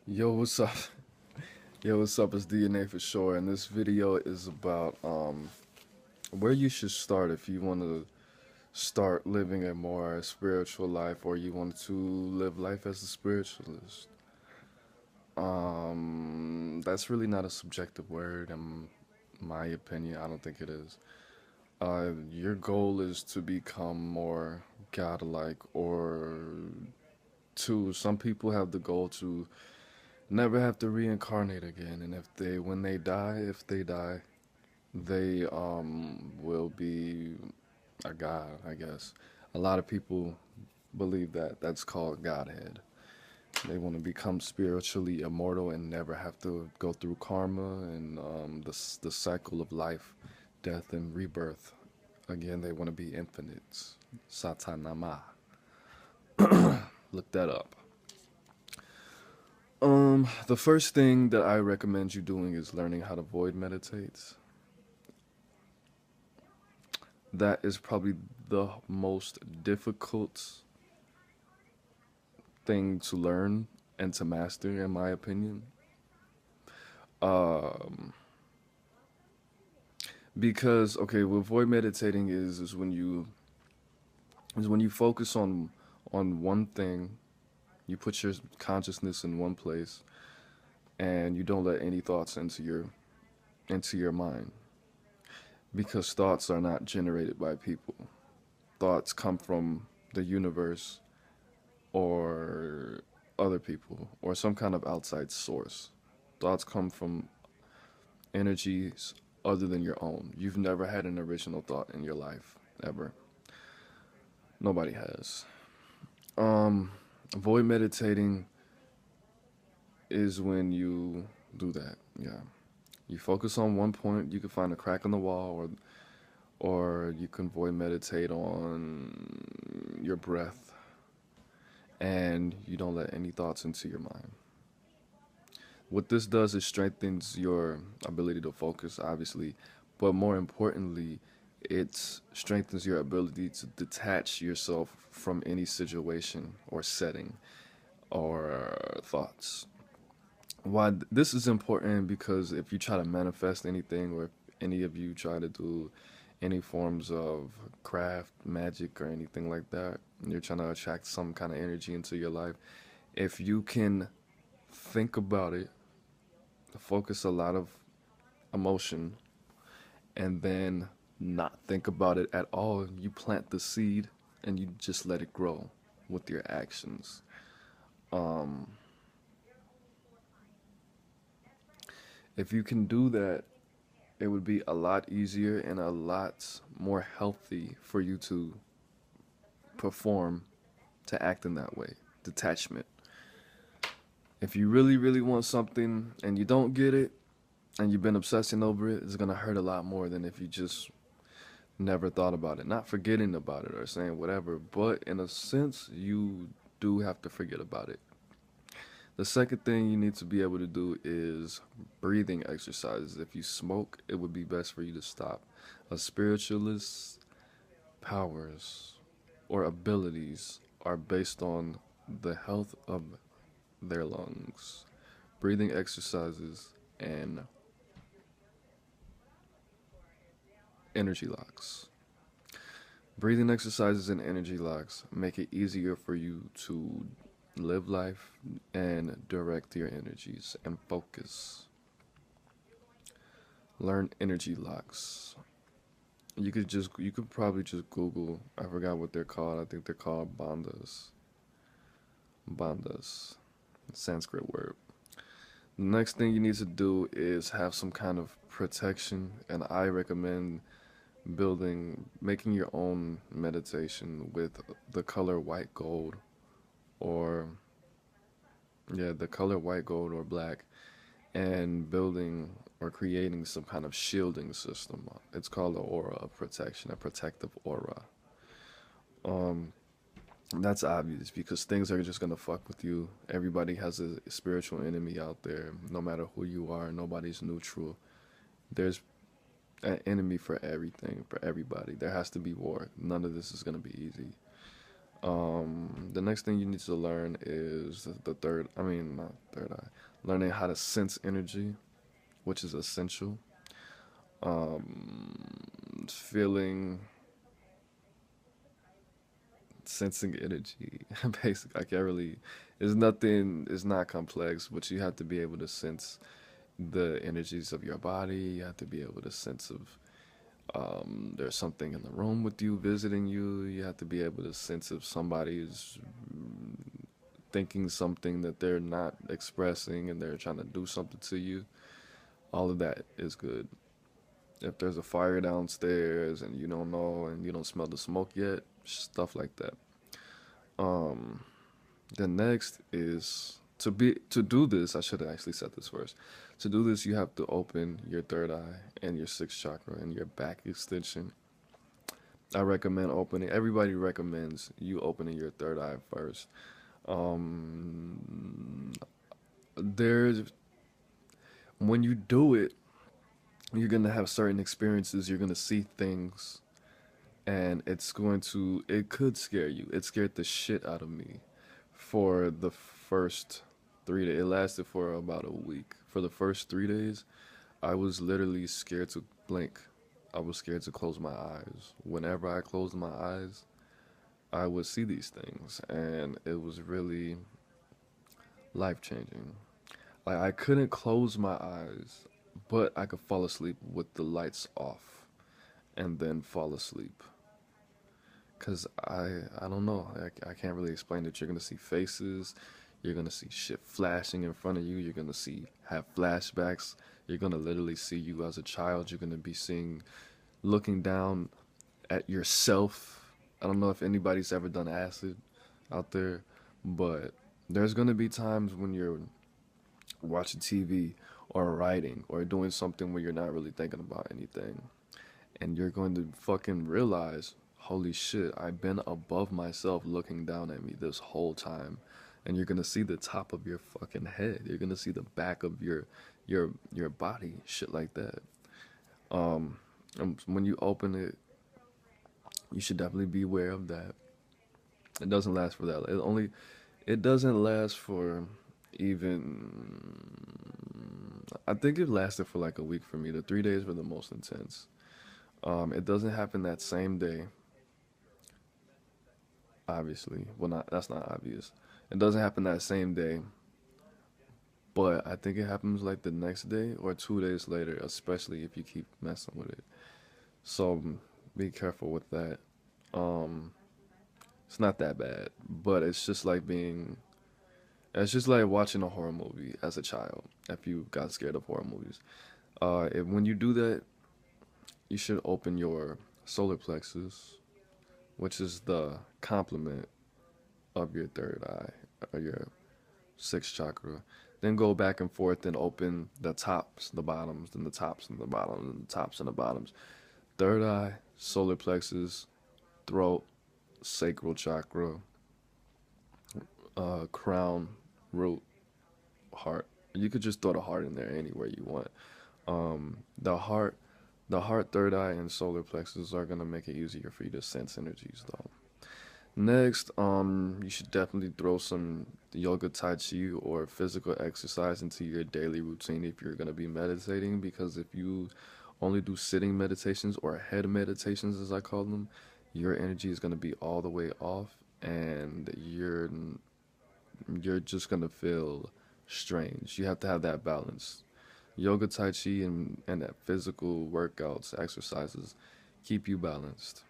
Yo, what's up? Yo, what's up? It's DNA for sure. And this video is about where you should start if you want to start living a more spiritual life or you want to live life as a spiritualist. That's really not a subjective word in my opinion. I don't think it is. Your goal is to become more godlike or to some people have the goal to never have to reincarnate again, and if they when they die, if they die, they will be a god, I guess. A lot of people believe that that's called godhead. They want to become spiritually immortal and never have to go through karma and the cycle of life, death, and rebirth. Again, they want to be infinite. Satanama. Look that up. The first thing that I recommend you doing is learning how to void meditate. That is probably the most difficult thing to learn and to master, in my opinion. Um, because okay, what void meditating is when you focus on one thing, you put your consciousness in one place, and you don't let any thoughts into your mind, because thoughts are not generated by people. Thoughts come from the universe or other people or some kind of outside source. Thoughts come from energies other than your own. You've never had an original thought in your life, ever. Nobody has. Um, Void meditating is when you do that. Yeah. You focus on one point, you can find a crack in the wall, or you can void meditate on your breath, and you don't let any thoughts into your mind. What this does is strengthens your ability to focus, obviously, but more importantly, it strengthens your ability to detach yourself from any situation or setting or thoughts. Why this is important, because if you try to manifest anything, or if any of you try to do any forms of craft, magic, or anything like that, and you're trying to attract some kind of energy into your life, if you can think about it, focus a lot of emotion, and then not think about it at all, you plant the seed and you just let it grow with your actions. Um, if you can do that, it would be a lot easier and a lot more healthy for you to perform, to act in that way. Detachment. If you really, really want something and you don't get it and you've been obsessing over it, it's going to hurt a lot more than if you just never thought about it. Not forgetting about it or saying whatever, but in a sense, you do have to forget about it. The second thing you need to be able to do is breathing exercises. If you smoke, it would be best for you to stop. A spiritualist's powers or abilities are based on the health of their lungs. Breathing exercises and energy locks. Breathing exercises and energy locks make it easier for you to live life and direct your energies and focus. Learn energy locks. You could probably just Google. I forgot what they're called. I think they're called bandhas. Bandhas, Sanskrit word. The next thing you need to do is have some kind of protection, and I recommend making your own meditation with the color white gold, or yeah, the color white gold or black, and building or creating some kind of shielding system. It's called an aura of protection, a protective aura. Um, that's obvious because things are just gonna fuck with you. Everybody has a spiritual enemy out there. No matter who you are, nobody's neutral. There's an enemy for everything, for everybody. There has to be war. None of this is gonna be easy. The next thing you need to learn is the third, I mean, not third eye, learning how to sense energy, which is essential. Feeling, sensing energy. Basically, I can't really, it's nothing, it's not complex, but you have to be able to sense the energies of your body. You have to be able to sense of there's something in the room with you visiting you. You have to be able to sense if somebody is thinking something that they're not expressing and they're trying to do something to you. All of that is good. If there's a fire downstairs and you don't know and you don't smell the smoke yet, stuff like that. Um, the next is to do this. I should have actually said this first. To do this, you have to open your third eye and your sixth chakra and your back extension. I recommend opening. Everybody recommends you opening your third eye first. Um, there's when you do it, you're gonna have certain experiences. You're gonna see things, and it could scare you. It scared the shit out of me for the first 3 days. It lasted for about a week. For the first 3 days, I was literally scared to blink. I was scared to close my eyes. Whenever I closed my eyes, I would see these things, and it was really life changing. Like, I couldn't close my eyes, but I could fall asleep with the lights off and then fall asleep. Cause I don't know. I can't really explain it. You're gonna see faces. You're gonna see shit flashing in front of you. You're gonna have flashbacks. You're gonna literally see you as a child. You're gonna be looking down at yourself. I don't know if anybody's ever done acid out there, but there's gonna be times when you're watching TV or writing or doing something where you're not really thinking about anything, and you're going to fucking realize, holy shit, I've been above myself looking down at me this whole time. And you're gonna see the top of your fucking head. You're gonna see the back of your body, shit like that. When you open it, you should definitely be aware of that. It doesn't last for that. It doesn't last for even. I think it lasted for like a week for me. The 3 days were the most intense. It doesn't happen that same day, obviously. Well, not that's not obvious. It doesn't happen that same day, but I think it happens like the next day or 2 days later, especially if you keep messing with it. So be careful with that. Um, it's not that bad, but it's just like watching a horror movie as a child. If you got scared of horror movies, when you do that, you should open your solar plexus, which is the complement of your third eye or your sixth chakra. Then go back and forth and open the tops, the bottoms, then the tops and the bottoms, and the tops and the bottoms. Third eye, solar plexus, throat, sacral chakra, crown, root, heart. You could just throw the heart in there anywhere you want. The heart, third eye, and solar plexus are gonna make it easier for you to sense energies, though. Next, you should definitely throw some yoga, tai chi, or physical exercise into your daily routine if you're gonna be meditating. Because if you only do sitting meditations or head meditations, as I call them, your energy is gonna be all the way off, and you're just gonna feel strange. You have to have that balance. Yoga, tai chi, and that physical workouts, exercises, keep you balanced.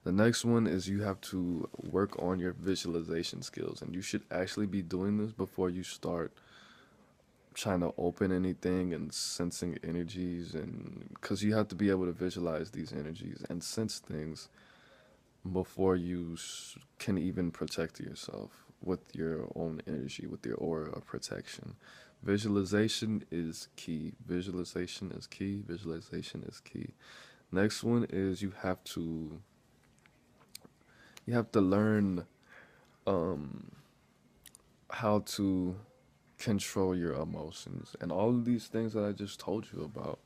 The next one is you have to work on your visualization skills, and you should actually be doing this before you start trying to open anything and sensing energies, and because you have to be able to visualize these energies and sense things before you can even protect yourself with your own energy, with your aura of protection. Visualization is key. Visualization is key. Visualization is key. Next one is you have to learn how to control your emotions, and all of these things that I just told you about.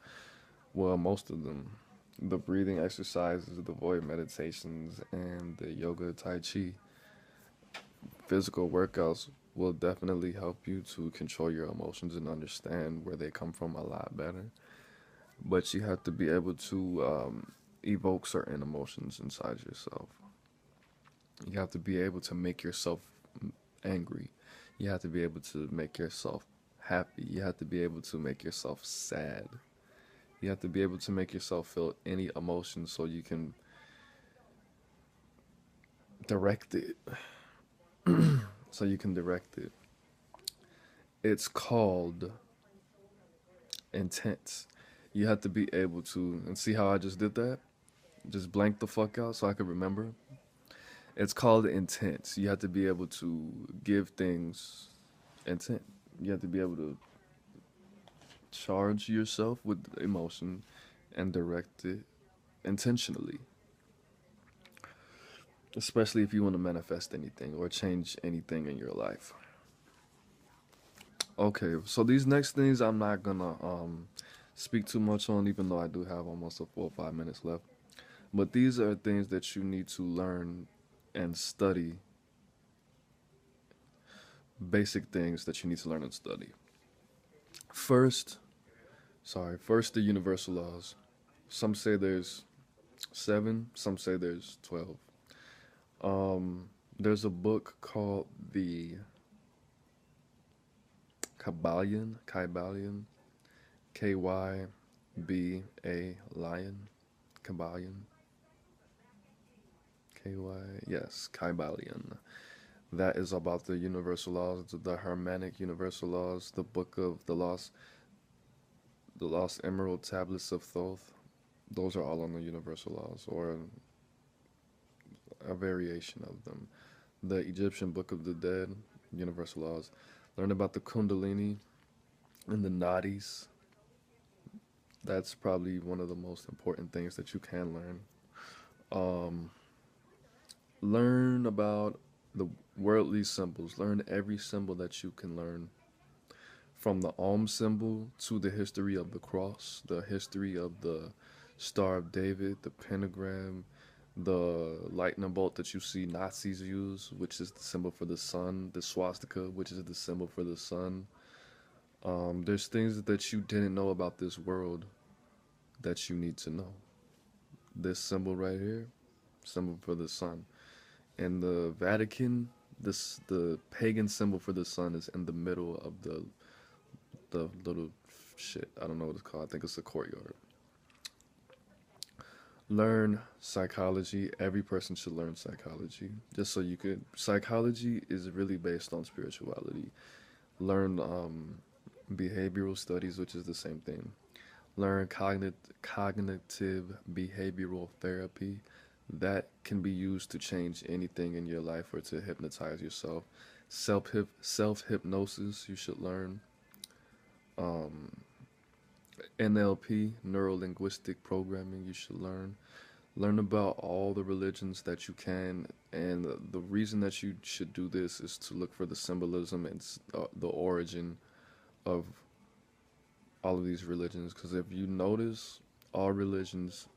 Well, most of them, the breathing exercises, the void meditations, and the yoga, tai chi, physical workouts will definitely help you to control your emotions and understand where they come from a lot better. But you have to be able to evoke certain emotions inside yourself. You have to be able to make yourself angry. You have to be able to make yourself happy. You have to be able to make yourself sad. You have to be able to make yourself feel any emotion so you can direct it. So you can direct it. It's called intense. You have to be able to, and see how I just did that? Just blank the fuck out so I could remember. It's called intense. You have to be able to give things intent. You have to be able to charge yourself with emotion and direct it intentionally. Especially if you want to manifest anything or change anything in your life. Okay, so these next things I'm not gonna speak too much on, even though I do have almost a 4 or 5 minutes left. But these are things that you need to learn and study. Basic things that you need to learn and study. First, the universal laws. Some say there's 7, some say there's 12. There's a book called the Kybalion, K-Y-B-A lion, Kybalion, K-Y, yes, Kybalion. That is about the universal laws, the Hermetic universal laws, the book of the lost emerald tablets of Thoth. Those are all on the universal laws, or a variation of them. The Egyptian Book of the Dead, universal laws. Learn about the Kundalini and the nadis. That's probably one of the most important things that you can learn. Learn about the worldly symbols. Learn every symbol that you can learn. From the symbol to the history of the cross, the history of the Star of David, the pentagram, the lightning bolt that you see Nazis use, which is the symbol for the sun, the swastika, which is the symbol for the sun. There's things that you didn't know about this world that you need to know. This symbol right here, symbol for the sun. In the Vatican, the pagan symbol for the sun is in the middle of the little shit. I don't know what it's called. I think it's a courtyard. Learn psychology. Every person should learn psychology. Just so you could. Psychology is really based on spirituality. Learn behavioral studies, which is the same thing. Learn cognitive behavioral therapy. That can be used to change anything in your life or to hypnotize yourself. Self-hypnosis, you should learn. NLP, neuro-linguistic programming, you should learn. Learn about all the religions that you can, and the reason that you should do this is to look for the symbolism and the origin of all of these religions, because if you notice, all religions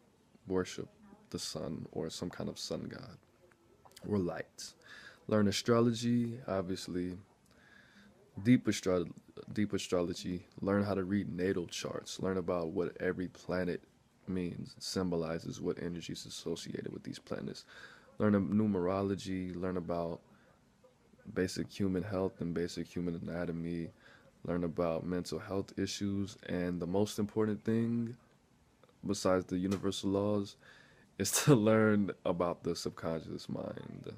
worship the sun or some kind of sun god or light. Learn astrology, obviously. Deep astrology. Learn how to read natal charts. Learn about what every planet means, symbolizes, what energies associated with these planets. Learn numerology. Learn about basic human health and basic human anatomy. Learn about mental health issues. And the most important thing, besides the universal laws, is to learn about the subconscious mind.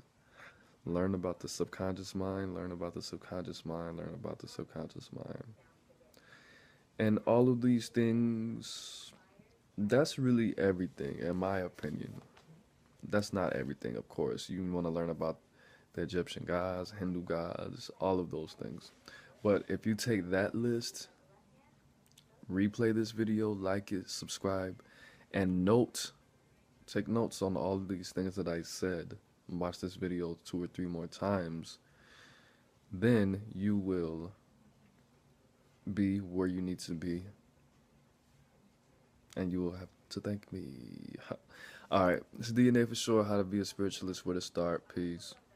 Learn about the subconscious mind, learn about the subconscious mind, learn about the subconscious mind. And all of these things, that's really everything, in my opinion. That's not everything, of course. You want to learn about the Egyptian gods, Hindu gods, all of those things. But if you take that list, replay this video, like it, subscribe, and take notes on all of these things that I said, watch this video 2 or 3 more times, then you will be where you need to be, and you will have to thank me. All right, it's DNA for sure. How to be a spiritualist. Where to start? Peace.